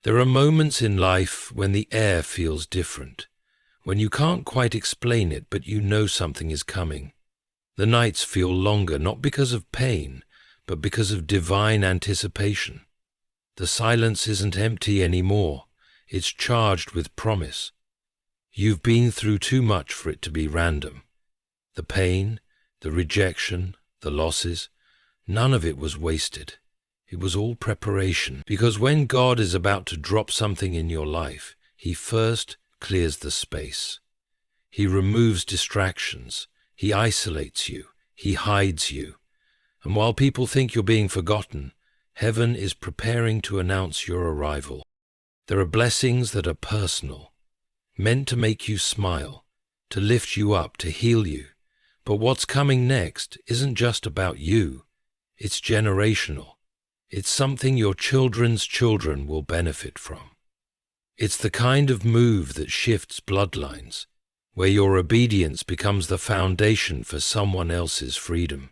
There are moments in life when the air feels different, when you can't quite explain it, but you know something is coming. The nights feel longer, not because of pain, but because of divine anticipation. The silence isn't empty anymore. It's charged with promise. You've been through too much for it to be random. The pain, the rejection, the losses, none of it was wasted. It was all preparation, because when God is about to drop something in your life, He first clears the space. He removes distractions. He isolates you. He hides you. And while people think you're being forgotten, heaven is preparing to announce your arrival. There are blessings that are personal, meant to make you smile, to lift you up, to heal you. But what's coming next isn't just about you. It's generational. It's something your children's children will benefit from. It's the kind of move that shifts bloodlines, where your obedience becomes the foundation for someone else's freedom.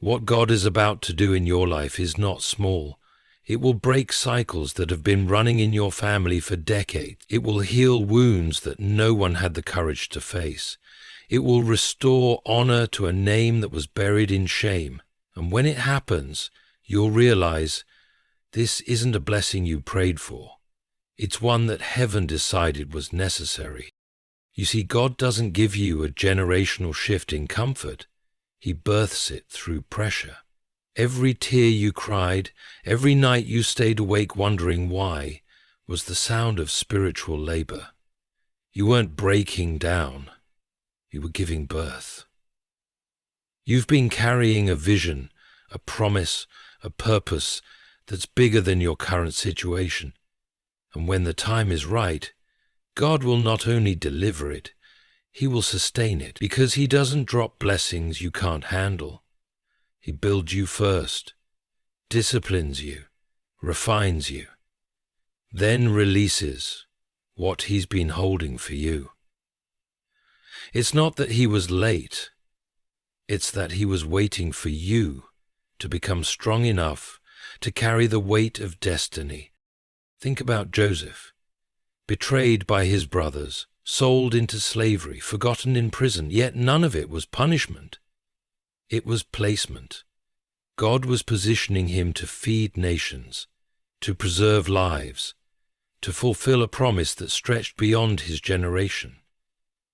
What God is about to do in your life is not small. It will break cycles that have been running in your family for decades. It will heal wounds that no one had the courage to face. It will restore honor to a name that was buried in shame. And when it happens, you'll realize this isn't a blessing you prayed for. It's one that heaven decided was necessary. You see, God doesn't give you a generational shift in comfort. He births it through pressure. Every tear you cried, every night you stayed awake wondering why, was the sound of spiritual labor. You weren't breaking down. You were giving birth. You've been carrying a vision, a promise, a purpose that's bigger than your current situation. And when the time is right, God will not only deliver it, He will sustain it, because He doesn't drop blessings you can't handle. He builds you first, disciplines you, refines you, then releases what He's been holding for you. It's not that He was late, it's that He was waiting for you to become strong enough to carry the weight of destiny. Think about Joseph, betrayed by his brothers, sold into slavery, forgotten in prison, yet none of it was punishment. It was placement. God was positioning him to feed nations, to preserve lives, to fulfill a promise that stretched beyond his generation.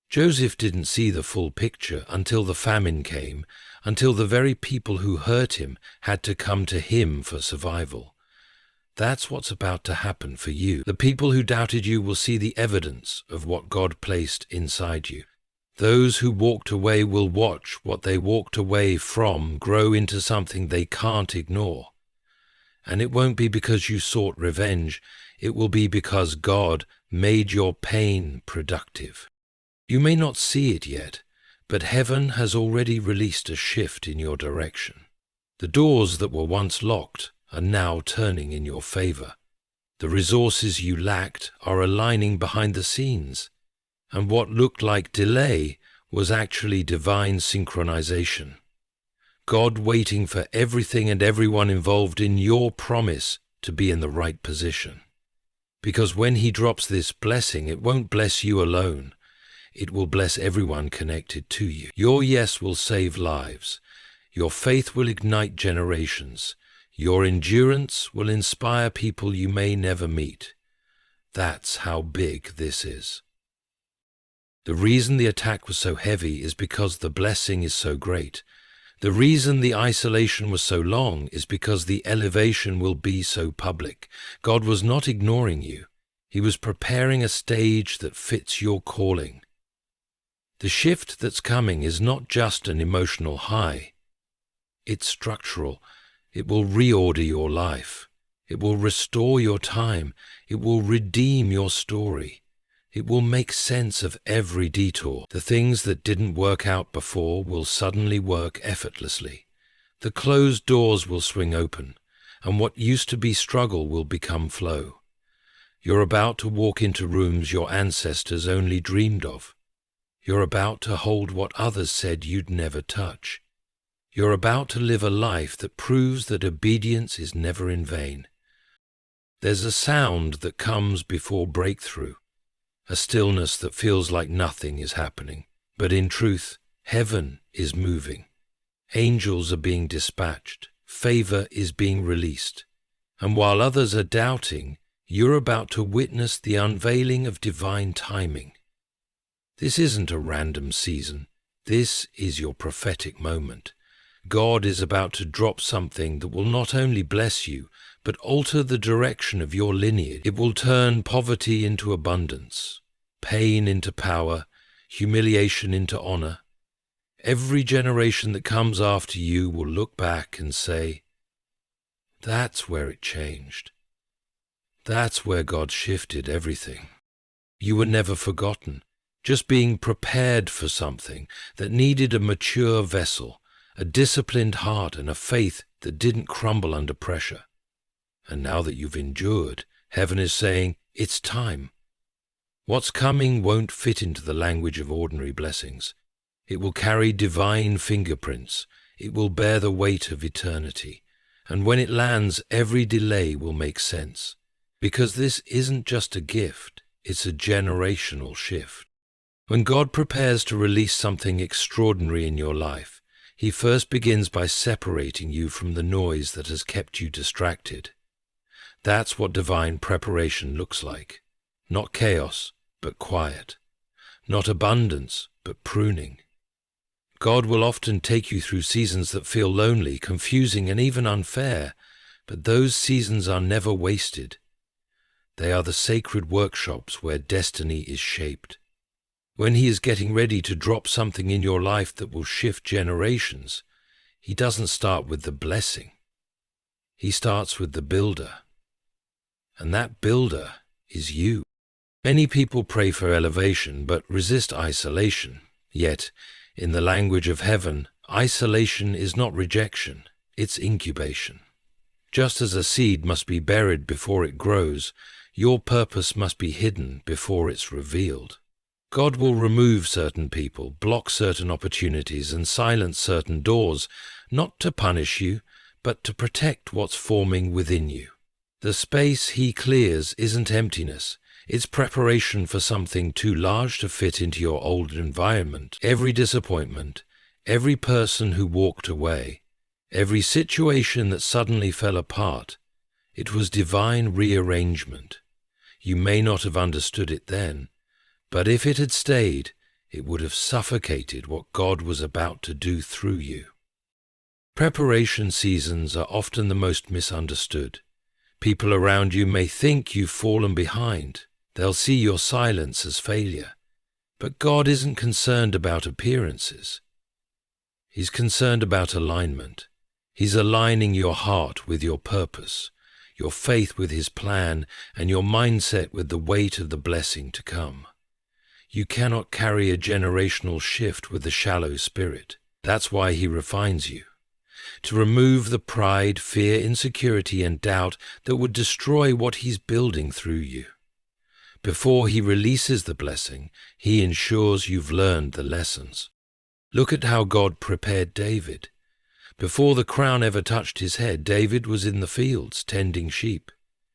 Joseph didn't see the full picture until the famine came, until the very people who hurt him had to come to him for survival. That's what's about to happen for you. The people who doubted you will see the evidence of what God placed inside you. Those who walked away will watch what they walked away from grow into something they can't ignore. And it won't be because you sought revenge. It will be because God made your pain productive. You may not see it yet, but heaven has already released a shift in your direction. The doors that were once locked are now turning in your favor. The resources you lacked are aligning behind the scenes, and what looked like delay was actually divine synchronization. God waiting for everything and everyone involved in your promise to be in the right position. Because when He drops this blessing, it won't bless you alone. It will bless everyone connected to you. Your yes will save lives. Your faith will ignite generations. Your endurance will inspire people you may never meet. That's how big this is. The reason the attack was so heavy is because the blessing is so great. The reason the isolation was so long is because the elevation will be so public. God was not ignoring you. He was preparing a stage that fits your calling. The shift that's coming is not just an emotional high. It's structural. It will reorder your life. It will restore your time. It will redeem your story. It will make sense of every detour. The things that didn't work out before will suddenly work effortlessly. The closed doors will swing open, and what used to be struggle will become flow. You're about to walk into rooms your ancestors only dreamed of. You're about to hold what others said you'd never touch. You're about to live a life that proves that obedience is never in vain. There's a sound that comes before breakthrough, a stillness that feels like nothing is happening. But in truth, heaven is moving. Angels are being dispatched. Favor is being released. And while others are doubting, you're about to witness the unveiling of divine timing. This isn't a random season. This is your prophetic moment. God is about to drop something that will not only bless you, but alter the direction of your lineage. It will turn poverty into abundance, pain into power, humiliation into honor. Every generation that comes after you will look back and say, "That's where it changed. That's where God shifted everything." You were never forgotten, just being prepared for something that needed a mature vessel, a disciplined heart, and a faith that didn't crumble under pressure. And now that you've endured, heaven is saying, it's time. What's coming won't fit into the language of ordinary blessings. It will carry divine fingerprints. It will bear the weight of eternity. And when it lands, every delay will make sense. Because this isn't just a gift, it's a generational shift. When God prepares to release something extraordinary in your life, He first begins by separating you from the noise that has kept you distracted. That's what divine preparation looks like. Not chaos, but quiet. Not abundance, but pruning. God will often take you through seasons that feel lonely, confusing, and even unfair, but those seasons are never wasted. They are the sacred workshops where destiny is shaped. When He is getting ready to drop something in your life that will shift generations, He doesn't start with the blessing. He starts with the builder. And that builder is you. Many people pray for elevation but resist isolation. Yet, in the language of heaven, isolation is not rejection, it's incubation. Just as a seed must be buried before it grows, your purpose must be hidden before it's revealed. God will remove certain people, block certain opportunities, and silence certain doors, not to punish you, but to protect what's forming within you. The space He clears isn't emptiness. It's preparation for something too large to fit into your old environment. Every disappointment, every person who walked away, every situation that suddenly fell apart, it was divine rearrangement. You may not have understood it then, but if it had stayed, it would have suffocated what God was about to do through you. Preparation seasons are often the most misunderstood. People around you may think you've fallen behind. They'll see your silence as failure. But God isn't concerned about appearances. He's concerned about alignment. He's aligning your heart with your purpose, your faith with His plan, and your mindset with the weight of the blessing to come. You cannot carry a generational shift with a shallow spirit. That's why He refines you. To remove the pride, fear, insecurity, and doubt that would destroy what He's building through you. Before He releases the blessing, He ensures you've learned the lessons. Look at how God prepared David. Before the crown ever touched his head, David was in the fields tending sheep.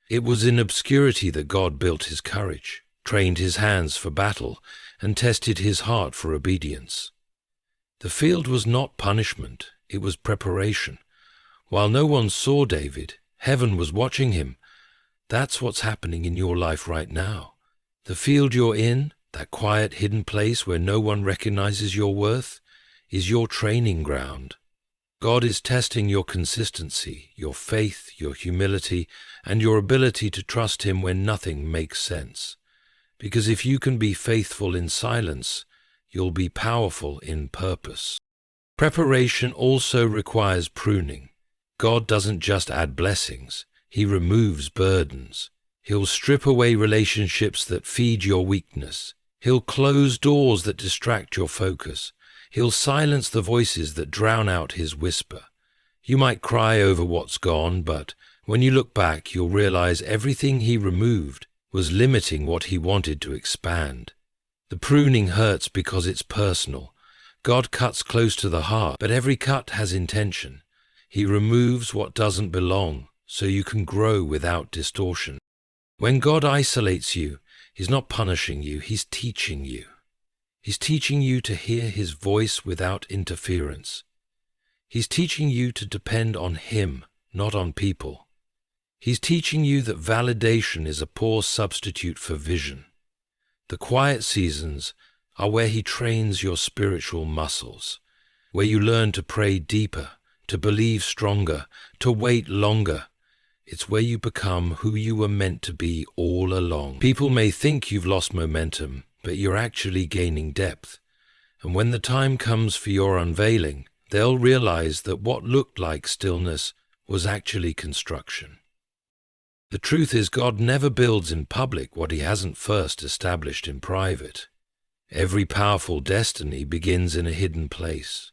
It was in obscurity that God built his courage, trained his hands for battle, and tested his heart for obedience. The field was not punishment, it was preparation. While no one saw David, heaven was watching him. That's what's happening in your life right now. The field you're in, that quiet hidden place where no one recognizes your worth, is your training ground. God is testing your consistency, your faith, your humility, and your ability to trust Him when nothing makes sense. Because if you can be faithful in silence, you'll be powerful in purpose. Preparation also requires pruning. God doesn't just add blessings, He removes burdens. He'll strip away relationships that feed your weakness. He'll close doors that distract your focus. He'll silence the voices that drown out His whisper. You might cry over what's gone, but when you look back, you'll realize everything He removed was limiting what He wanted to expand. The pruning hurts because it's personal. God cuts close to the heart, but every cut has intention. He removes what doesn't belong so you can grow without distortion. When God isolates you, He's not punishing you, He's teaching you. He's teaching you to hear His voice without interference. He's teaching you to depend on Him, not on people. He's teaching you that validation is a poor substitute for vision. The quiet seasons are where He trains your spiritual muscles, where you learn to pray deeper, to believe stronger, to wait longer. It's where you become who you were meant to be all along. People may think you've lost momentum, but you're actually gaining depth. And when the time comes for your unveiling, they'll realize that what looked like stillness was actually construction. The truth is, God never builds in public what He hasn't first established in private. Every powerful destiny begins in a hidden place.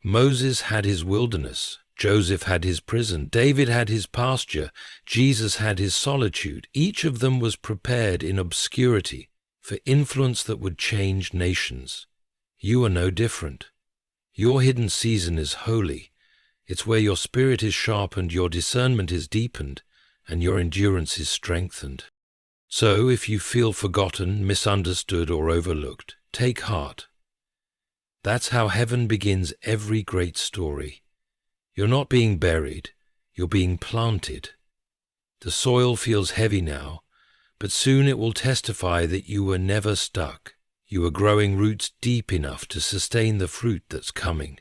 Moses had his wilderness, Joseph had his prison, David had his pasture, Jesus had his solitude. Each of them was prepared in obscurity for influence that would change nations. You are no different. Your hidden season is holy. It's where your spirit is sharpened, your discernment is deepened, and your endurance is strengthened. So, if you feel forgotten, misunderstood, or overlooked, take heart. That's how heaven begins every great story. You're not being buried, you're being planted. The soil feels heavy now, but soon it will testify that you were never stuck. You are growing roots deep enough to sustain the fruit that's coming.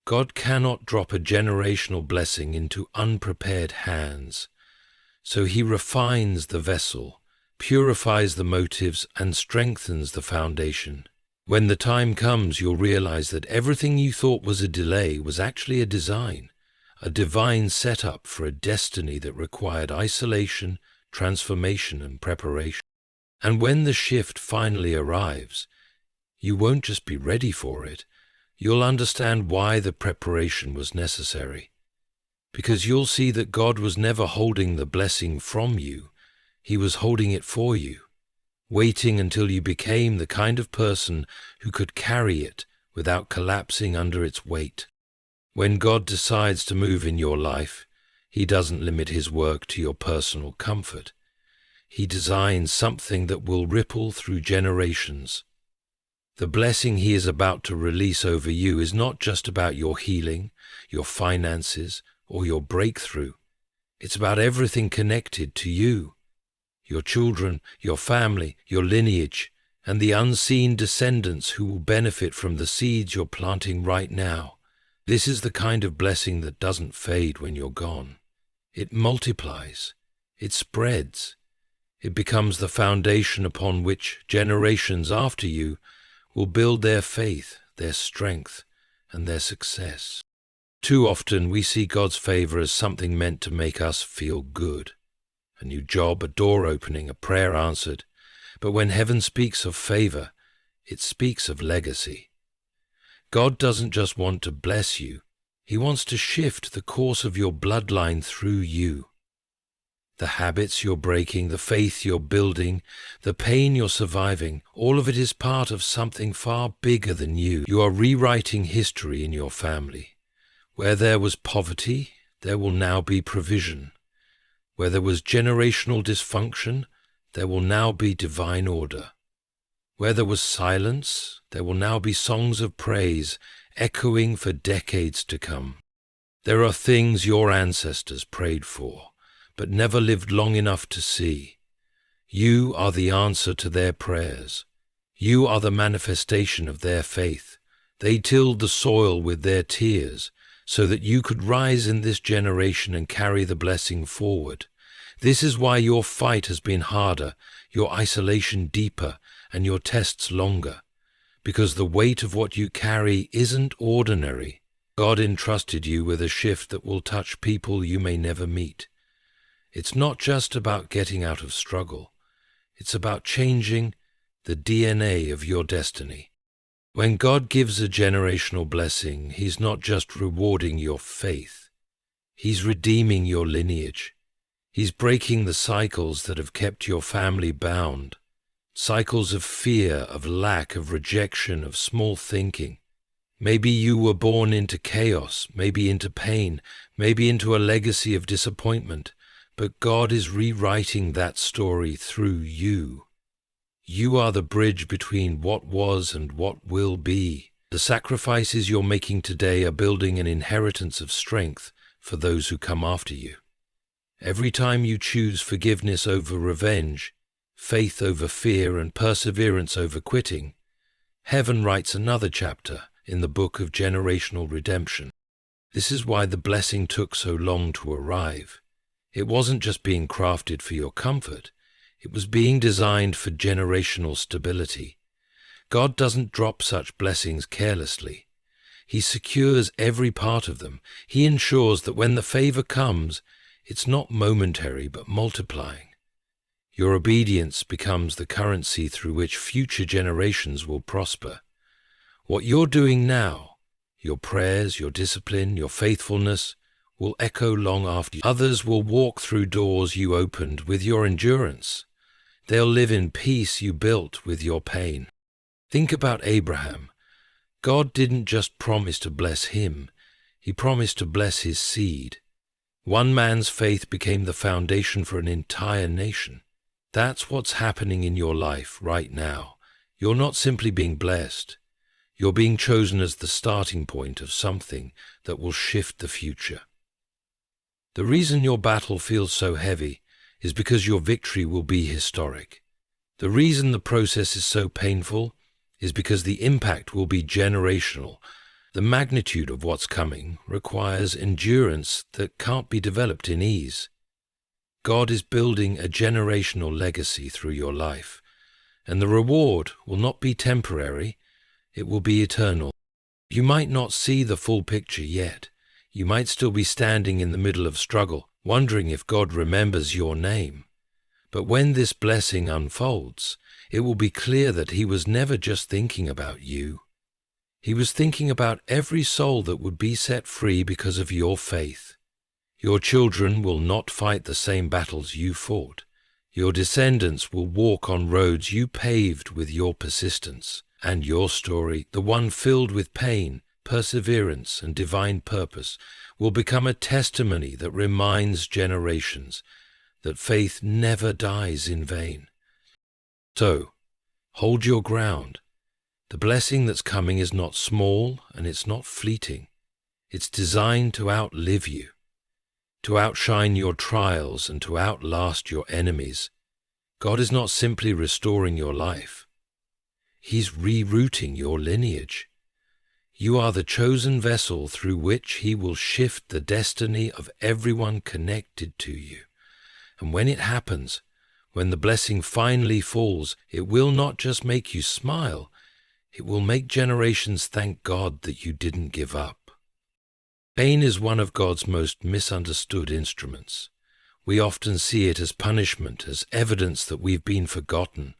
God cannot drop a generational blessing into unprepared hands. So He refines the vessel, purifies the motives, and strengthens the foundation. When the time comes, you'll realize that everything you thought was a delay was actually a design, a divine setup for a destiny that required isolation, transformation, and preparation. And when the shift finally arrives, you won't just be ready for it, you'll understand why the preparation was necessary. Because you'll see that God was never holding the blessing from you, He was holding it for you, waiting until you became the kind of person who could carry it without collapsing under its weight. When God decides to move in your life, He doesn't limit His work to your personal comfort. He designs something that will ripple through generations. The blessing He is about to release over you is not just about your healing, your finances, or your breakthrough. It's about everything connected to you. Your children, your family, your lineage, and the unseen descendants who will benefit from the seeds you're planting right now. This is the kind of blessing that doesn't fade when you're gone. It multiplies. It spreads. It becomes the foundation upon which generations after you will build their faith, their strength, and their success. Too often we see God's favor as something meant to make us feel good. A new job, a door opening, a prayer answered. But when heaven speaks of favor, it speaks of legacy. God doesn't just want to bless you, He wants to shift the course of your bloodline through you. The habits you're breaking, the faith you're building, the pain you're surviving, all of it is part of something far bigger than you. You are rewriting history in your family. Where there was poverty, there will now be provision. Where there was generational dysfunction, there will now be divine order. Where there was silence, there will now be songs of praise, echoing for decades to come. There are things your ancestors prayed for, but never lived long enough to see. You are the answer to their prayers. You are the manifestation of their faith. They tilled the soil with their tears, so that you could rise in this generation and carry the blessing forward. This is why your fight has been harder, your isolation deeper, and your tests longer. Because the weight of what you carry isn't ordinary. God entrusted you with a shift that will touch people you may never meet. It's not just about getting out of struggle. It's about changing the DNA of your destiny. When God gives a generational blessing, He's not just rewarding your faith. He's redeeming your lineage. He's breaking the cycles that have kept your family bound. Cycles of fear, of lack, of rejection, of small thinking. Maybe you were born into chaos, maybe into pain, maybe into a legacy of disappointment, but God is rewriting that story through you. You are the bridge between what was and what will be. The sacrifices you're making today are building an inheritance of strength for those who come after you. Every time you choose forgiveness over revenge, faith over fear, and perseverance over quitting, heaven writes another chapter in the book of generational redemption. This is why the blessing took so long to arrive. It wasn't just being crafted for your comfort, it was being designed for generational stability. God doesn't drop such blessings carelessly. He secures every part of them. He ensures that when the favor comes, it's not momentary but multiplying. Your obedience becomes the currency through which future generations will prosper. What you're doing now, your prayers, your discipline, your faithfulness, will echo long after you. Others will walk through doors you opened with your endurance. They'll live in peace you built with your pain. Think about Abraham. God didn't just promise to bless him, he promised to bless his seed. One man's faith became the foundation for an entire nation. That's what's happening in your life right now. You're not simply being blessed. You're being chosen as the starting point of something that will shift the future. The reason your battle feels so heavy is because your victory will be historic. The reason the process is so painful is because the impact will be generational. The magnitude of what's coming requires endurance that can't be developed in ease. God is building a generational legacy through your life, and the reward will not be temporary, it will be eternal. You might not see the full picture yet. You might still be standing in the middle of struggle, wondering if God remembers your name. But when this blessing unfolds, it will be clear that he was never just thinking about you. He was thinking about every soul that would be set free because of your faith. Your children will not fight the same battles you fought. Your descendants will walk on roads you paved with your persistence. And your story, the one filled with pain, perseverance, and divine purpose, will become a testimony that reminds generations that faith never dies in vain. So, hold your ground. The blessing that's coming is not small and it's not fleeting. It's designed to outlive you, to outshine your trials and to outlast your enemies. God is not simply restoring your life. He's rerouting your lineage. You are the chosen vessel through which he will shift the destiny of everyone connected to you. And when it happens, when the blessing finally falls, it will not just make you smile, it will make generations thank God that you didn't give up. Pain is one of God's most misunderstood instruments. We often see it as punishment, as evidence that we've been forgotten,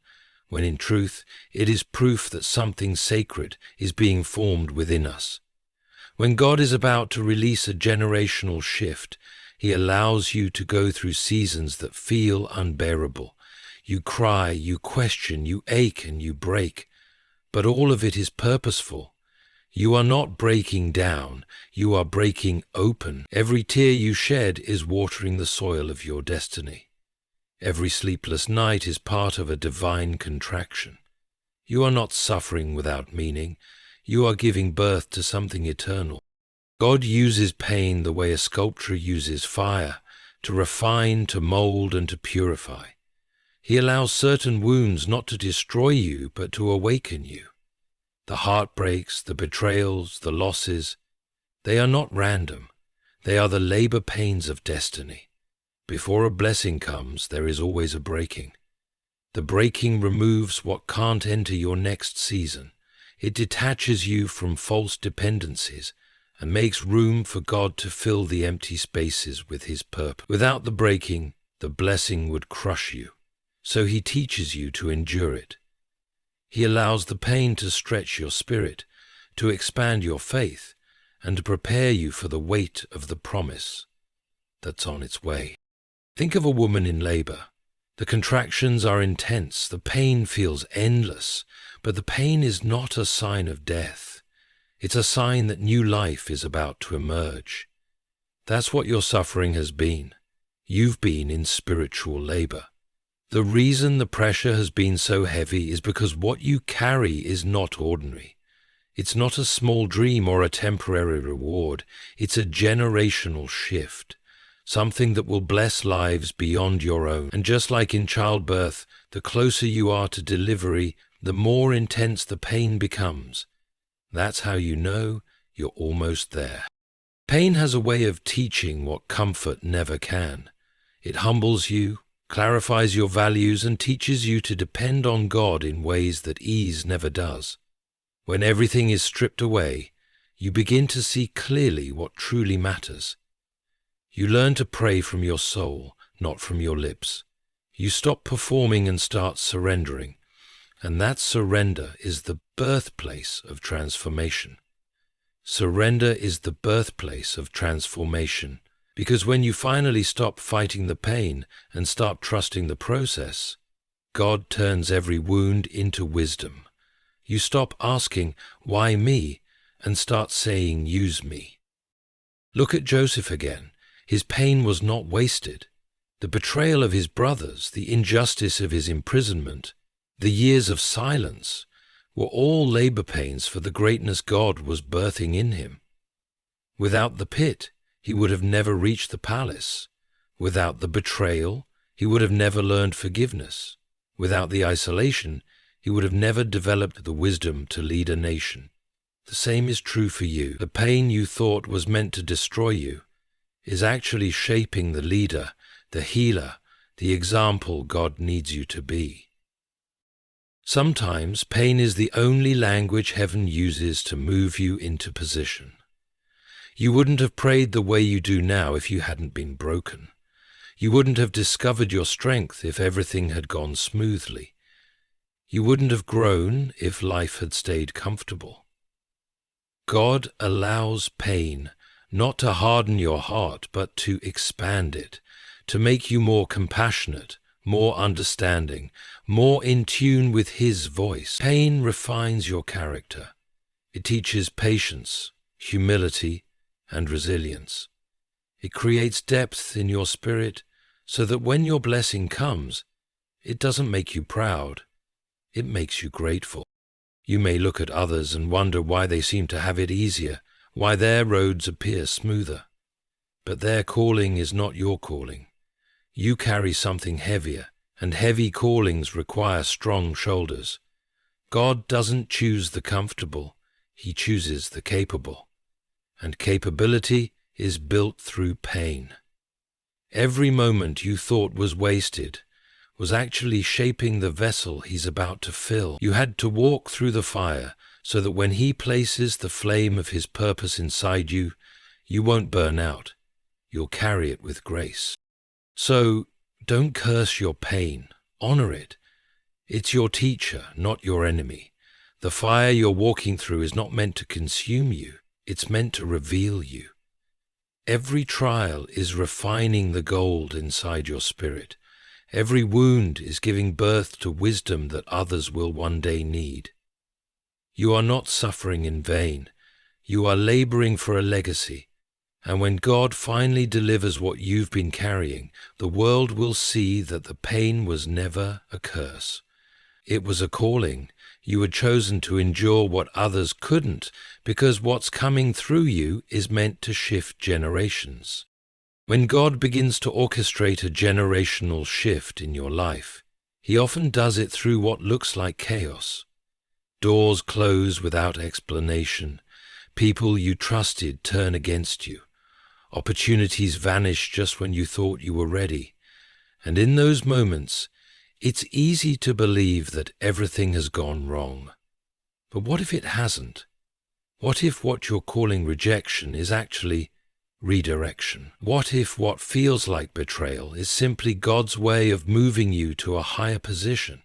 when in truth it is proof that something sacred is being formed within us. When God is about to release a generational shift, he allows you to go through seasons that feel unbearable. You cry, you question, you ache, and you break. But all of it is purposeful. You are not breaking down, you are breaking open. Every tear you shed is watering the soil of your destiny. Every sleepless night is part of a divine contraction. You are not suffering without meaning. You are giving birth to something eternal. God uses pain the way a sculptor uses fire, to refine, to mold, and to purify. He allows certain wounds not to destroy you, but to awaken you. The heartbreaks, the betrayals, the losses, they are not random. They are the labor pains of destiny. Before a blessing comes, there is always a breaking. The breaking removes what can't enter your next season. It detaches you from false dependencies and makes room for God to fill the empty spaces with his purpose. Without the breaking, the blessing would crush you. So he teaches you to endure it. He allows the pain to stretch your spirit, to expand your faith, and to prepare you for the weight of the promise that's on its way. Think of a woman in labor. The contractions are intense, the pain feels endless, but the pain is not a sign of death. It's a sign that new life is about to emerge. That's what your suffering has been. You've been in spiritual labor. The reason the pressure has been so heavy is because what you carry is not ordinary. It's not a small dream or a temporary reward. It's a generational shift, something that will bless lives beyond your own. And just like in childbirth, the closer you are to delivery, the more intense the pain becomes. That's how you know you're almost there. Pain has a way of teaching what comfort never can. It humbles you, clarifies your values, and teaches you to depend on God in ways that ease never does. When everything is stripped away, you begin to see clearly what truly matters. You learn to pray from your soul, not from your lips. You stop performing and start surrendering, and that surrender is the birthplace of transformation. Surrender is the birthplace of transformation, because when you finally stop fighting the pain and start trusting the process, God turns every wound into wisdom. You stop asking, "Why me?" and start saying, "Use me." Look at Joseph again. His pain was not wasted. The betrayal of his brothers, the injustice of his imprisonment, the years of silence were all labor pains for the greatness God was birthing in him. Without the pit, he would have never reached the palace. Without the betrayal, he would have never learned forgiveness. Without the isolation, he would have never developed the wisdom to lead a nation. The same is true for you. The pain you thought was meant to destroy you is actually shaping the leader, the healer, the example God needs you to be. Sometimes pain is the only language heaven uses to move you into position. You wouldn't have prayed the way you do now if you hadn't been broken. You wouldn't have discovered your strength if everything had gone smoothly. You wouldn't have grown if life had stayed comfortable. God allows pain not to harden your heart, but to expand it, to make you more compassionate, more understanding, more in tune with His voice. Pain refines your character. It teaches patience, humility, and resilience. It creates depth in your spirit so that when your blessing comes, it doesn't make you proud. It makes you grateful. You may look at others and wonder why they seem to have it easier, why their roads appear smoother. But their calling is not your calling. You carry something heavier, and heavy callings require strong shoulders. God doesn't choose the comfortable, He chooses the capable. And capability is built through pain. Every moment you thought was wasted was actually shaping the vessel He's about to fill. You had to walk through the fire so that when He places the flame of His purpose inside you, you won't burn out. You'll carry it with grace. So don't curse your pain. Honor it. It's your teacher, not your enemy. The fire you're walking through is not meant to consume you. It's meant to reveal you. Every trial is refining the gold inside your spirit. Every wound is giving birth to wisdom that others will one day need. You are not suffering in vain. You are laboring for a legacy. And when God finally delivers what you've been carrying, the world will see that the pain was never a curse. It was a calling. You had chosen to endure what others couldn't, because what's coming through you is meant to shift generations. When God begins to orchestrate a generational shift in your life, He often does it through what looks like chaos. Doors close without explanation. People you trusted turn against you. Opportunities vanish just when you thought you were ready. And in those moments, it's easy to believe that everything has gone wrong. But what if it hasn't? What if what you're calling rejection is actually redirection? What if what feels like betrayal is simply God's way of moving you to a higher position?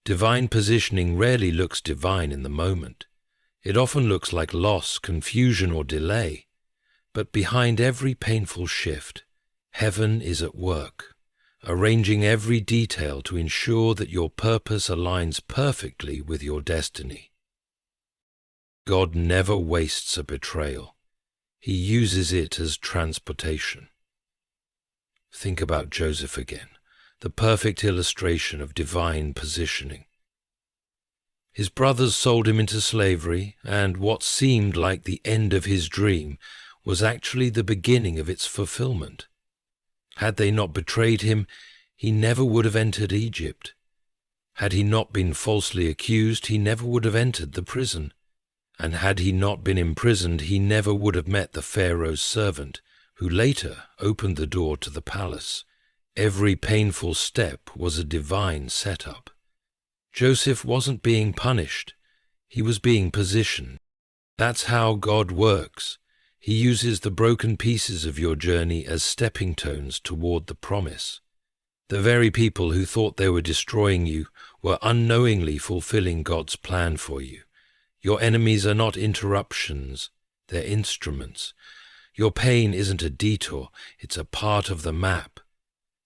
Divine positioning rarely looks divine in the moment. It often looks like loss, confusion, or delay. But behind every painful shift, heaven is at work, arranging every detail to ensure that your purpose aligns perfectly with your destiny. God never wastes a betrayal. He uses it as transportation. Think about Joseph again, the perfect illustration of divine positioning. His brothers sold him into slavery, and what seemed like the end of his dream was actually the beginning of its fulfillment. Had they not betrayed him, he never would have entered Egypt. Had he not been falsely accused, he never would have entered the prison. And had he not been imprisoned, he never would have met the Pharaoh's servant, who later opened the door to the palace. Every painful step was a divine setup. Joseph wasn't being punished. He was being positioned. That's how God works. He uses the broken pieces of your journey as stepping stones toward the promise. The very people who thought they were destroying you were unknowingly fulfilling God's plan for you. Your enemies are not interruptions, they're instruments. Your pain isn't a detour, it's a part of the map.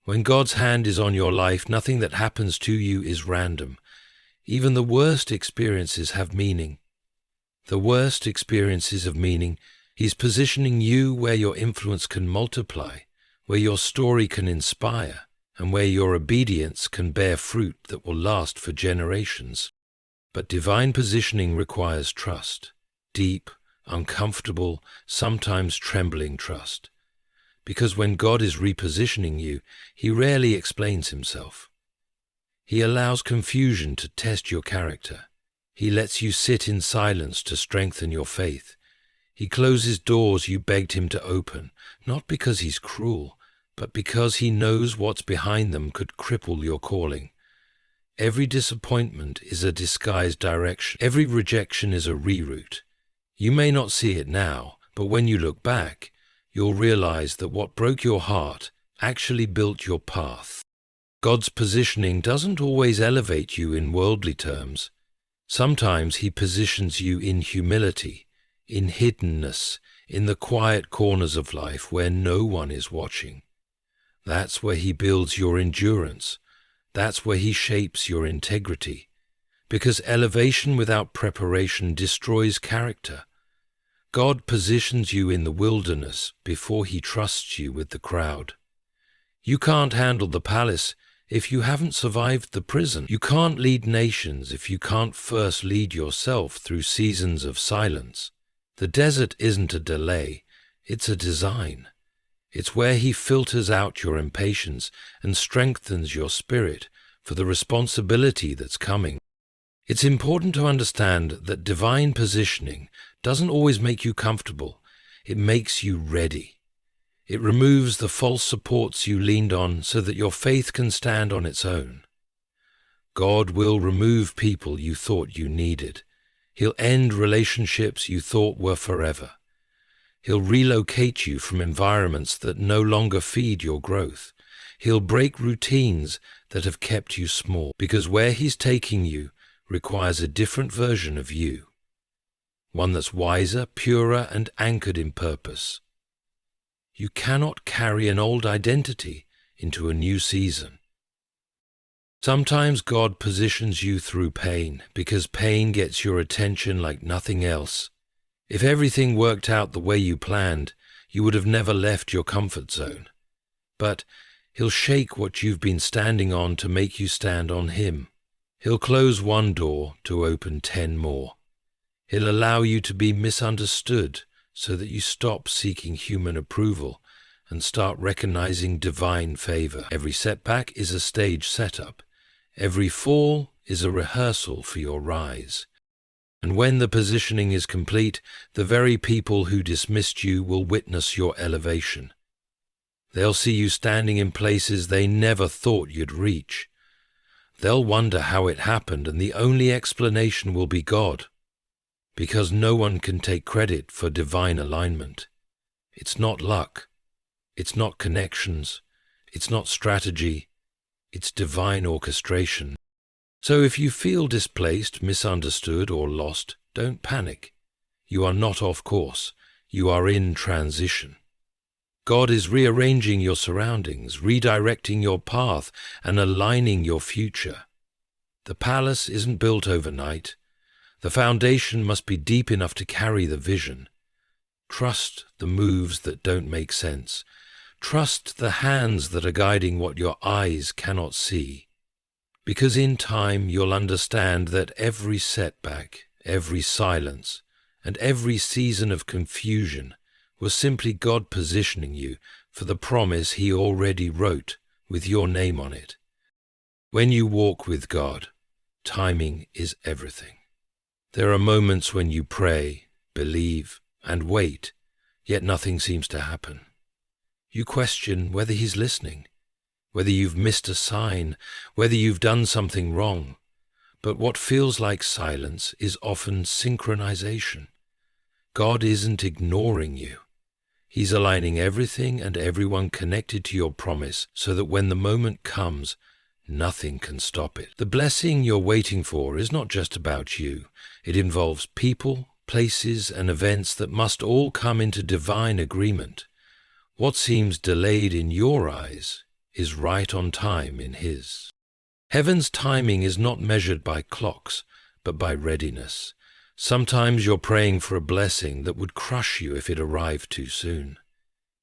When God's hand is on your life, nothing that happens to you is random. Even the worst experiences have meaning. The worst experiences of meaning, He's positioning you where your influence can multiply, where your story can inspire, and where your obedience can bear fruit that will last for generations. But divine positioning requires trust, deep, uncomfortable, sometimes trembling trust. Because when God is repositioning you, He rarely explains Himself. He allows confusion to test your character. He lets you sit in silence to strengthen your faith. He closes doors you begged Him to open, not because He's cruel, but because He knows what's behind them could cripple your calling. Every disappointment is a disguised direction. Every rejection is a reroute. You may not see it now, but when you look back, you'll realize that what broke your heart actually built your path. God's positioning doesn't always elevate you in worldly terms. Sometimes He positions you in humility, in hiddenness, in the quiet corners of life where no one is watching. That's where He builds your endurance. That's where He shapes your integrity. Because elevation without preparation destroys character. God positions you in the wilderness before He trusts you with the crowd. You can't handle the palace if you haven't survived the prison. You can't lead nations if you can't first lead yourself through seasons of silence. The desert isn't a delay, it's a design. It's where He filters out your impatience and strengthens your spirit for the responsibility that's coming. It's important to understand that divine positioning doesn't always make you comfortable. It makes you ready. It removes the false supports you leaned on so that your faith can stand on its own. God will remove people you thought you needed. He'll end relationships you thought were forever. He'll relocate you from environments that no longer feed your growth. He'll break routines that have kept you small, because where He's taking you requires a different version of you. One that's wiser, purer, and anchored in purpose. You cannot carry an old identity into a new season. Sometimes God positions you through pain, because pain gets your attention like nothing else. If everything worked out the way you planned, you would have never left your comfort zone. But He'll shake what you've been standing on to make you stand on Him. He'll close one door to open 10 more. He'll allow you to be misunderstood so that you stop seeking human approval and start recognizing divine favor. Every setback is a stage setup. Every fall is a rehearsal for your rise. And when the positioning is complete, the very people who dismissed you will witness your elevation. They'll see you standing in places they never thought you'd reach. They'll wonder how it happened, and the only explanation will be God. Because no one can take credit for divine alignment. It's not luck. It's not connections. It's not strategy. It's divine orchestration. So if you feel displaced, misunderstood, or lost, don't panic. You are not off course. You are in transition. God is rearranging your surroundings, redirecting your path, and aligning your future. The palace isn't built overnight. The foundation must be deep enough to carry the vision. Trust the moves that don't make sense. Trust the hands that are guiding what your eyes cannot see. Because in time you'll understand that every setback, every silence, and every season of confusion was simply God positioning you for the promise He already wrote with your name on it. When you walk with God, timing is everything. There are moments when you pray, believe, and wait, yet nothing seems to happen. You question whether He's listening, whether you've missed a sign, whether you've done something wrong. But what feels like silence is often synchronization. God isn't ignoring you. He's aligning everything and everyone connected to your promise so that when the moment comes, nothing can stop it. The blessing you're waiting for is not just about you. It involves people, places, and events that must all come into divine agreement. What seems delayed in your eyes is right on time in His. Heaven's timing is not measured by clocks, but by readiness. Sometimes you're praying for a blessing that would crush you if it arrived too soon.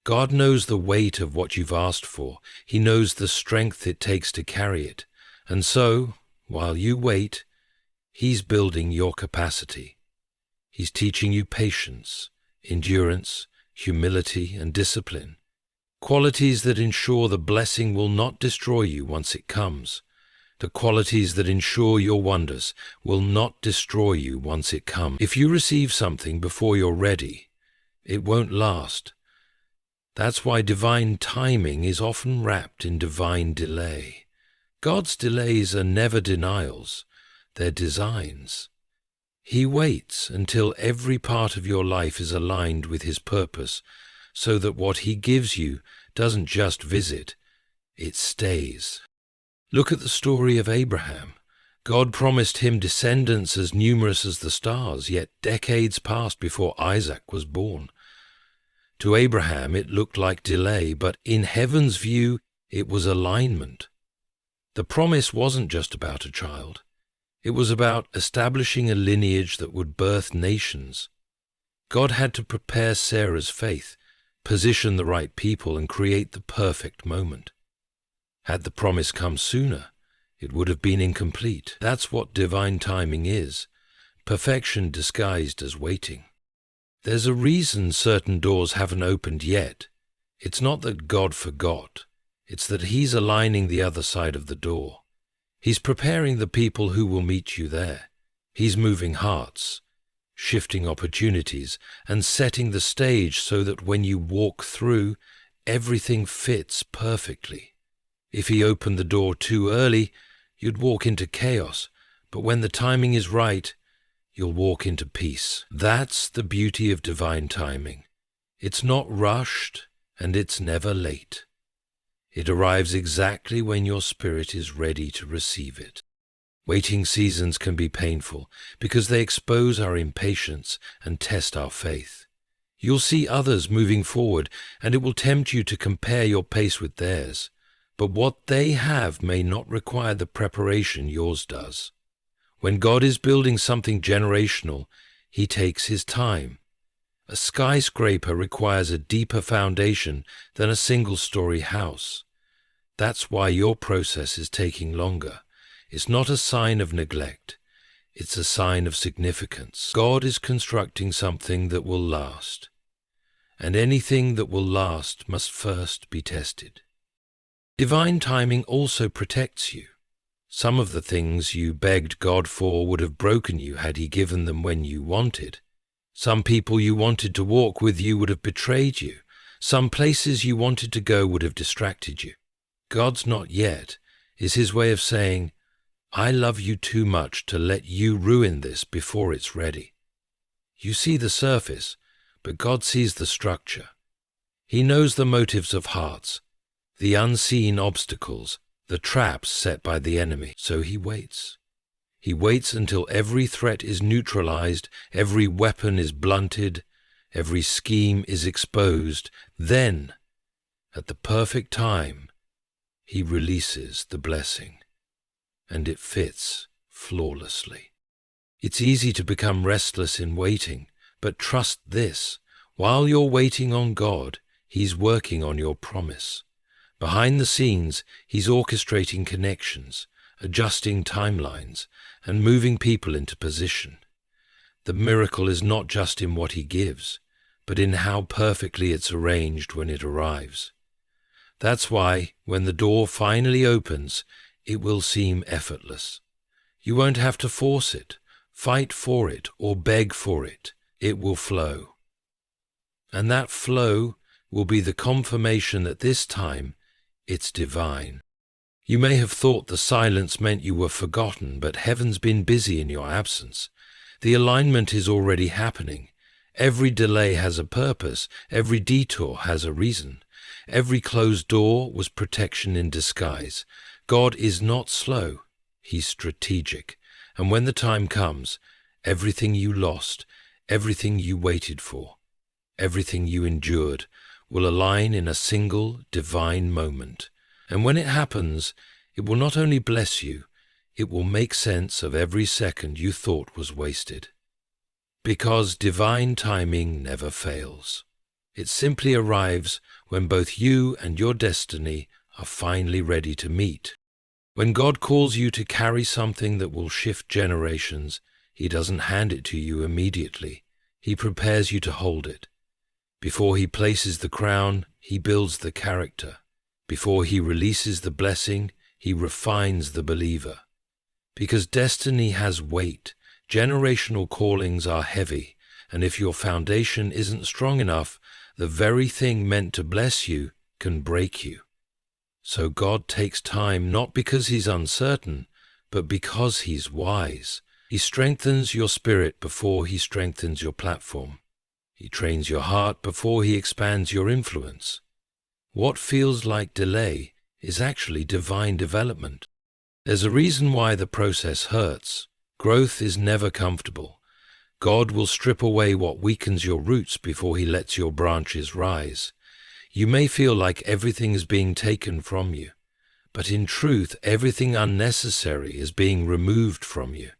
God knows the weight of what you've asked for. He knows the strength it takes to carry it. And so, while you wait, He's building your capacity. He's teaching you patience, endurance, humility, and discipline. Qualities that ensure the blessing will not destroy you once it comes. The qualities that ensure your wonders will not destroy you once it comes. If you receive something before you're ready, it won't last. That's why divine timing is often wrapped in divine delay. God's delays are never denials, they're designs. He waits until every part of your life is aligned with His purpose, so that what He gives you doesn't just visit, it stays. Look at the story of Abraham. God promised him descendants as numerous as the stars, yet decades passed before Isaac was born. To Abraham it looked like delay, but in heaven's view it was alignment. The promise wasn't just about a child. It was about establishing a lineage that would birth nations. God had to prepare Sarah's faith, position the right people, and create the perfect moment. Had the promise come sooner, it would have been incomplete. That's what divine timing is, perfection disguised as waiting. There's a reason certain doors haven't opened yet. It's not that God forgot. It's that He's aligning the other side of the door. He's preparing the people who will meet you there. He's moving hearts, shifting opportunities, and setting the stage so that when you walk through, everything fits perfectly. If He opened the door too early, you'd walk into chaos, but when the timing is right, you'll walk into peace. That's the beauty of divine timing. It's not rushed, and it's never late. It arrives exactly when your spirit is ready to receive it. Waiting seasons can be painful because they expose our impatience and test our faith. You'll see others moving forward, and it will tempt you to compare your pace with theirs. But what they have may not require the preparation yours does. When God is building something generational, He takes His time. A skyscraper requires a deeper foundation than a single-story house. That's why your process is taking longer. It's not a sign of neglect. It's a sign of significance. God is constructing something that will last. And anything that will last must first be tested. Divine timing also protects you. Some of the things you begged God for would have broken you had He given them when you wanted. Some people you wanted to walk with you would have betrayed you. Some places you wanted to go would have distracted you. God's not yet is His way of saying, I love you too much to let you ruin this before it's ready. You see the surface, but God sees the structure. He knows the motives of hearts, the unseen obstacles, the traps set by the enemy. So He waits. He waits until every threat is neutralized, every weapon is blunted, every scheme is exposed. Then, at the perfect time, He releases the blessing, and it fits flawlessly. It's easy to become restless in waiting, but trust this. While you're waiting on God, He's working on your promise. Behind the scenes, He's orchestrating connections, adjusting timelines, and moving people into position. The miracle is not just in what He gives, but in how perfectly it's arranged when it arrives. That's why, when the door finally opens, it will seem effortless. You won't have to force it, fight for it, or beg for it. It will flow. And that flow will be the confirmation that this time it's divine. You may have thought the silence meant you were forgotten, but heaven's been busy in your absence. The alignment is already happening. Every delay has a purpose. Every detour has a reason. Every closed door was protection in disguise. God is not slow. He's strategic. And when the time comes, everything you lost, everything you waited for, everything you endured will align in a single divine moment. And when it happens, it will not only bless you, it will make sense of every second you thought was wasted. Because divine timing never fails. It simply arrives when both you and your destiny are finally ready to meet. When God calls you to carry something that will shift generations, He doesn't hand it to you immediately. He prepares you to hold it. Before He places the crown, He builds the character. Before He releases the blessing, He refines the believer. Because destiny has weight, generational callings are heavy, and if your foundation isn't strong enough, the very thing meant to bless you can break you. So God takes time not because He's uncertain, but because He's wise. He strengthens your spirit before He strengthens your platform. He trains your heart before He expands your influence. What feels like delay is actually divine development. There's a reason why the process hurts. Growth is never comfortable. God will strip away what weakens your roots before He lets your branches rise. You may feel like everything is being taken from you, but in truth, everything unnecessary is being removed from you.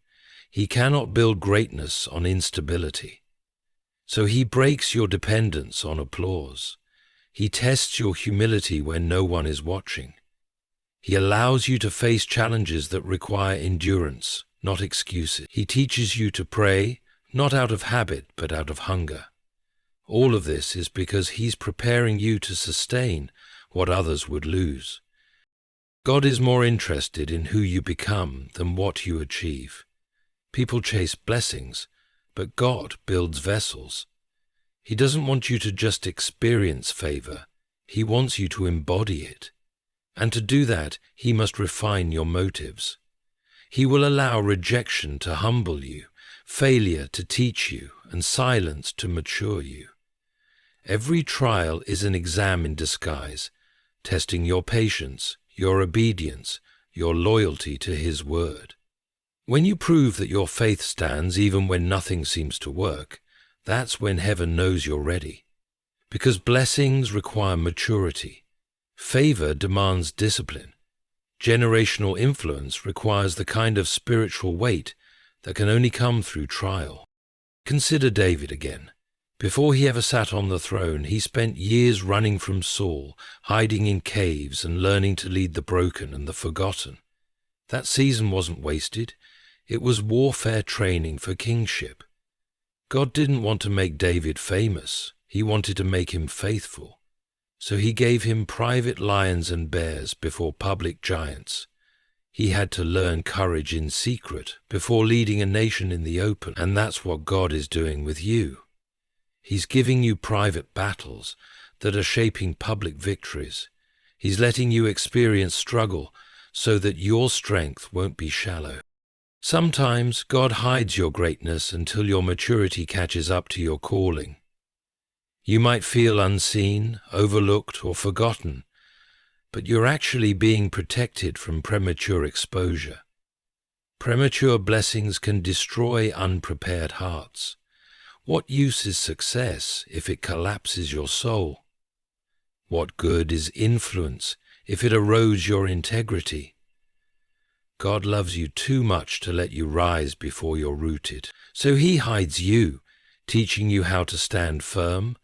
He cannot build greatness on instability. So He breaks your dependence on applause. He tests your humility when no one is watching. He allows you to face challenges that require endurance, not excuses. He teaches you to pray, not out of habit, but out of hunger. All of this is because He's preparing you to sustain what others would lose. God is more interested in who you become than what you achieve. People chase blessings, but God builds vessels. He doesn't want you to just experience favor. He wants you to embody it. And to do that, He must refine your motives. He will allow rejection to humble you, failure to teach you, and silence to mature you. Every trial is an exam in disguise, testing your patience, your obedience, your loyalty to His word. When you prove that your faith stands even when nothing seems to work, that's when heaven knows you're ready. Because blessings require maturity. Favor demands discipline. Generational influence requires the kind of spiritual weight that can only come through trial. Consider David again. Before he ever sat on the throne, he spent years running from Saul, hiding in caves and learning to lead the broken and the forgotten. That season wasn't wasted. It was warfare training for kingship. God didn't want to make David famous. He wanted to make him faithful. So He gave him private lions and bears before public giants. He had to learn courage in secret before leading a nation in the open, and that's what God is doing with you. He's giving you private battles that are shaping public victories. He's letting you experience struggle so that your strength won't be shallow. Sometimes God hides your greatness until your maturity catches up to your calling. You might feel unseen, overlooked, or forgotten, but you're actually being protected from premature exposure. Premature blessings can destroy unprepared hearts. What use is success if it collapses your soul? What good is influence if it erodes your integrity? God loves you too much to let you rise before you're rooted. So he hides you, teaching you how to stand firm,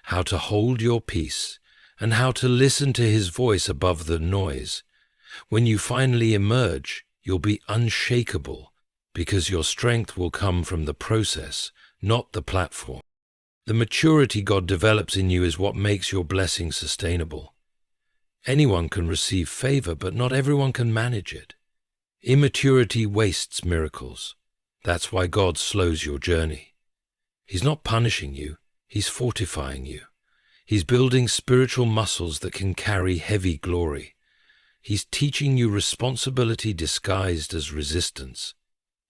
how to hold your peace, and how to listen to his voice above the noise. When you finally emerge, you'll be unshakable, because your strength will come from the process, not the platform. The maturity God develops in you is what makes your blessing sustainable. Anyone can receive favor, but not everyone can manage it. Immaturity wastes miracles. That's why God slows your journey. He's not punishing you, he's fortifying you. He's building spiritual muscles that can carry heavy glory. He's teaching you responsibility disguised as resistance.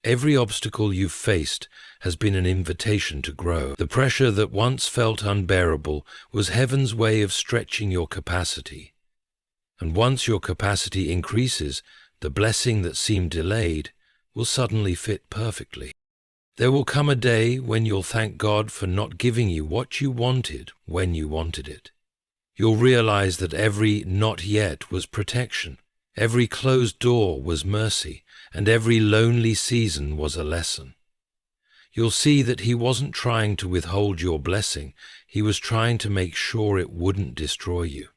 Every obstacle you've faced has been an invitation to grow. The pressure that once felt unbearable was heaven's way of stretching your capacity. And once your capacity increases, the blessing that seemed delayed will suddenly fit perfectly. There will come a day when you'll thank God for not giving you what you wanted when you wanted it. You'll realize that every not yet was protection, every closed door was mercy, and every lonely season was a lesson. You'll see that he wasn't trying to withhold your blessing, he was trying to make sure it wouldn't destroy you.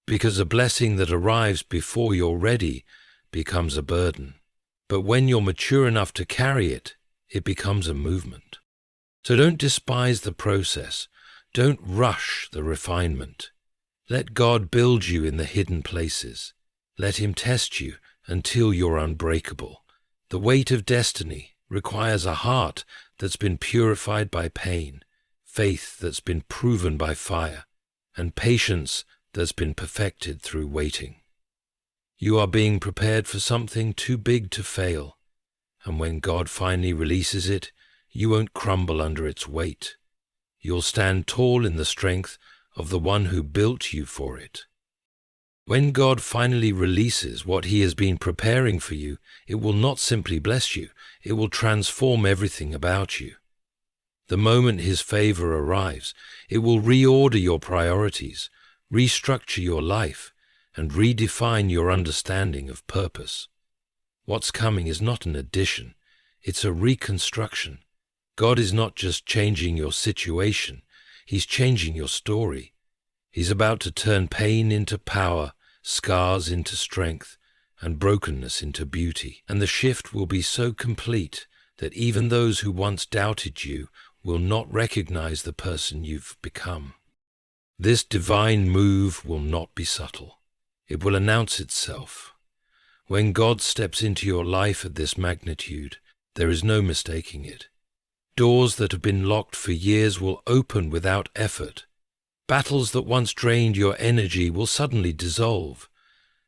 Because a blessing that arrives before you're ready becomes a burden. But when you're mature enough to carry it, it becomes a movement. So don't despise the process. Don't rush the refinement. Let God build you in the hidden places. Let him test you until you're unbreakable. The weight of destiny requires a heart that's been purified by pain, faith that's been proven by fire, and patience that's been perfected through waiting. You are being prepared for something too big to fail, and when God finally releases it, you won't crumble under its weight. You'll stand tall in the strength of the one who built you for it. When God finally releases what he has been preparing for you, it will not simply bless you, it will transform everything about you. The moment his favor arrives, it will reorder your priorities, restructure your life, and redefine your understanding of purpose. What's coming is not an addition, it's a reconstruction. God is not just changing your situation, he's changing your story. He's about to turn pain into power, scars into strength, and brokenness into beauty. And the shift will be so complete that even those who once doubted you will not recognize the person you've become. This divine move will not be subtle. It will announce itself. When God steps into your life at this magnitude, there is no mistaking it. Doors that have been locked for years will open without effort. Battles that once drained your energy will suddenly dissolve.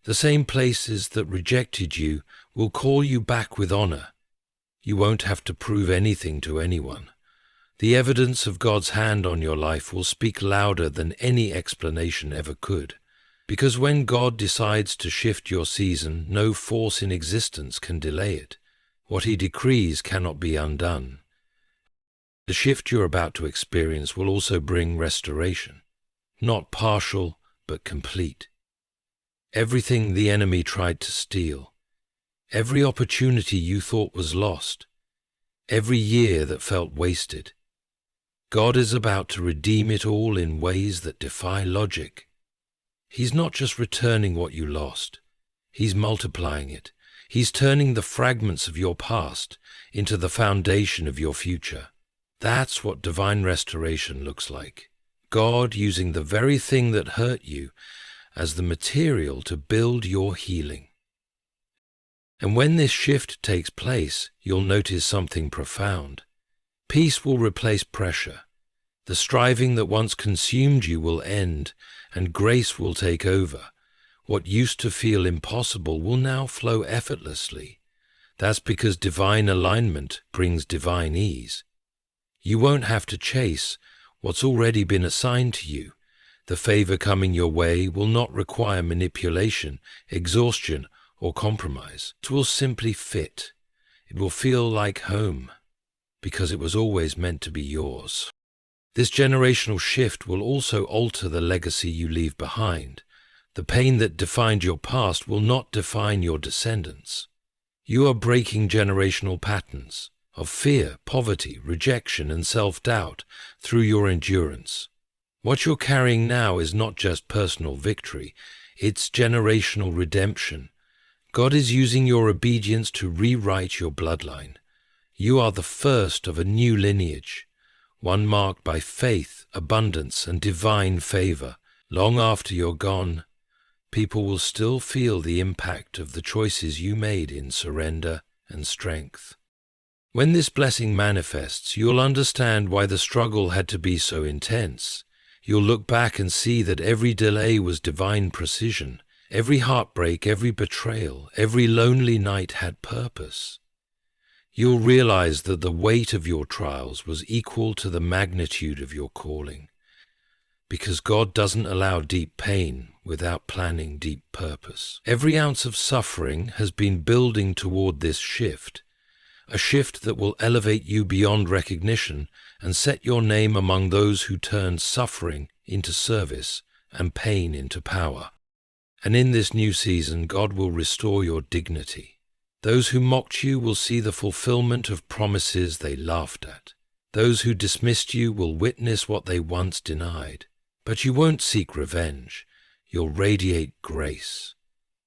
The same places that rejected you will call you back with honor. You won't have to prove anything to anyone. The evidence of God's hand on your life will speak louder than any explanation ever could. Because when God decides to shift your season, no force in existence can delay it. What he decrees cannot be undone. The shift you're about to experience will also bring restoration. Not partial, but complete. Everything the enemy tried to steal, every opportunity you thought was lost, every year that felt wasted, God is about to redeem it all in ways that defy logic. He's not just returning what you lost, he's multiplying it. He's turning the fragments of your past into the foundation of your future. That's what divine restoration looks like. God using the very thing that hurt you as the material to build your healing. And when this shift takes place, you'll notice something profound. Peace will replace pressure. The striving that once consumed you will end, and grace will take over. What used to feel impossible will now flow effortlessly. That's because divine alignment brings divine ease. You won't have to chase what's already been assigned to you. The favor coming your way will not require manipulation, exhaustion, or compromise. It will simply fit. It will feel like home, because it was always meant to be yours. This generational shift will also alter the legacy you leave behind. The pain that defined your past will not define your descendants. You are breaking generational patterns of fear, poverty, rejection, and self-doubt through your endurance. What you're carrying now is not just personal victory, it's generational redemption. God is using your obedience to rewrite your bloodline. You are the first of a new lineage, one marked by faith, abundance, and divine favor. Long after you're gone, people will still feel the impact of the choices you made in surrender and strength. When this blessing manifests, you'll understand why the struggle had to be so intense. You'll look back and see that every delay was divine precision. Every heartbreak, every betrayal, every lonely night had purpose. You'll realize that the weight of your trials was equal to the magnitude of your calling, because God doesn't allow deep pain without planning deep purpose. Every ounce of suffering has been building toward this shift, a shift that will elevate you beyond recognition and set your name among those who turned suffering into service and pain into power. And in this new season, God will restore your dignity. Those who mocked you will see the fulfillment of promises they laughed at. Those who dismissed you will witness what they once denied. But you won't seek revenge. You'll radiate grace.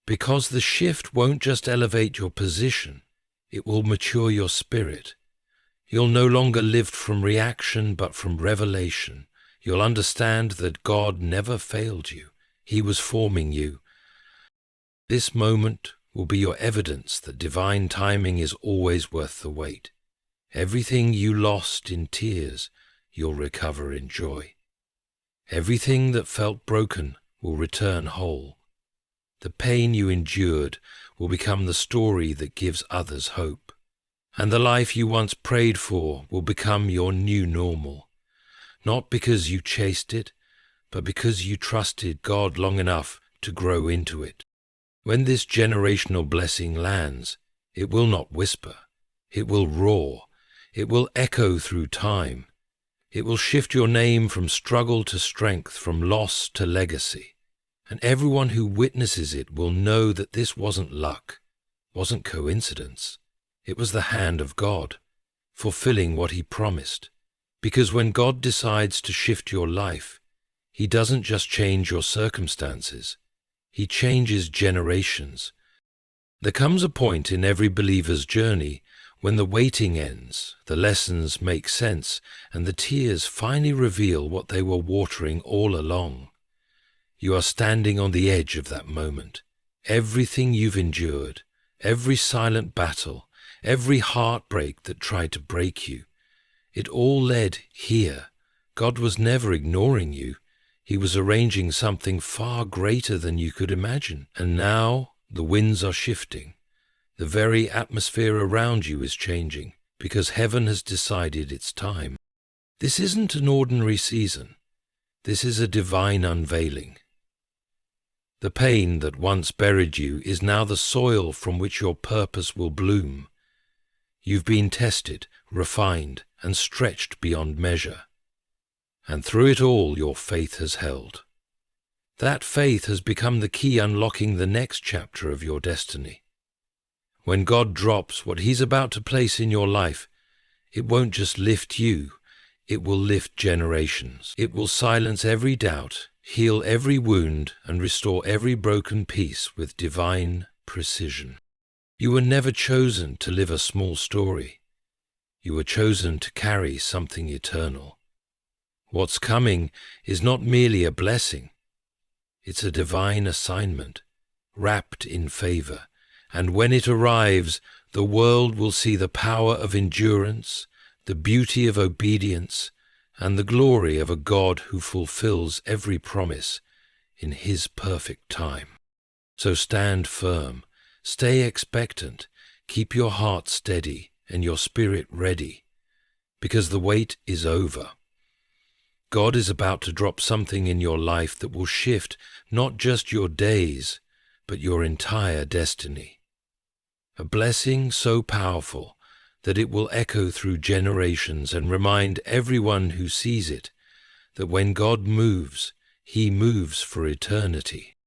Because the shift won't just elevate your position, it will mature your spirit. You'll no longer live from reaction, but from revelation. You'll understand that God never failed you. He was forming you. This moment will be your evidence that divine timing is always worth the wait. Everything you lost in tears, you'll recover in joy. Everything that felt broken will return whole. The pain you endured will become the story that gives others hope. And the life you once prayed for will become your new normal. Not because you chased it, but because you trusted God long enough to grow into it. When this generational blessing lands, it will not whisper. It will roar. It will echo through time. It will shift your name from struggle to strength, from loss to legacy. And everyone who witnesses it will know that this wasn't luck, wasn't coincidence. It was the hand of God, fulfilling what He promised. Because when God decides to shift your life, He doesn't just change your circumstances. He changes generations. There comes a point in every believer's journey when the waiting ends, the lessons make sense, and the tears finally reveal what they were watering all along. You are standing on the edge of that moment. Everything you've endured, every silent battle, every heartbreak that tried to break you, it all led here. God was never ignoring you. He was arranging something far greater than you could imagine. And now the winds are shifting. The very atmosphere around you is changing because heaven has decided it's time. This isn't an ordinary season. This is a divine unveiling. The pain that once buried you is now the soil from which your purpose will bloom. You've been tested, refined, and stretched beyond measure. And through it all, your faith has held. That faith has become the key unlocking the next chapter of your destiny. When God drops what He's about to place in your life, it won't just lift you, it will lift generations. It will silence every doubt, heal every wound, and restore every broken piece with divine precision. You were never chosen to live a small story. You were chosen to carry something eternal. What's coming is not merely a blessing. It's a divine assignment, wrapped in favor. And when it arrives, the world will see the power of endurance, the beauty of obedience, and the glory of a God who fulfills every promise in His perfect time. So stand firm, stay expectant, keep your heart steady and your spirit ready, because the wait is over. God is about to drop something in your life that will shift not just your days, but your entire destiny. A blessing so powerful that it will echo through generations and remind everyone who sees it that when God moves, He moves for eternity.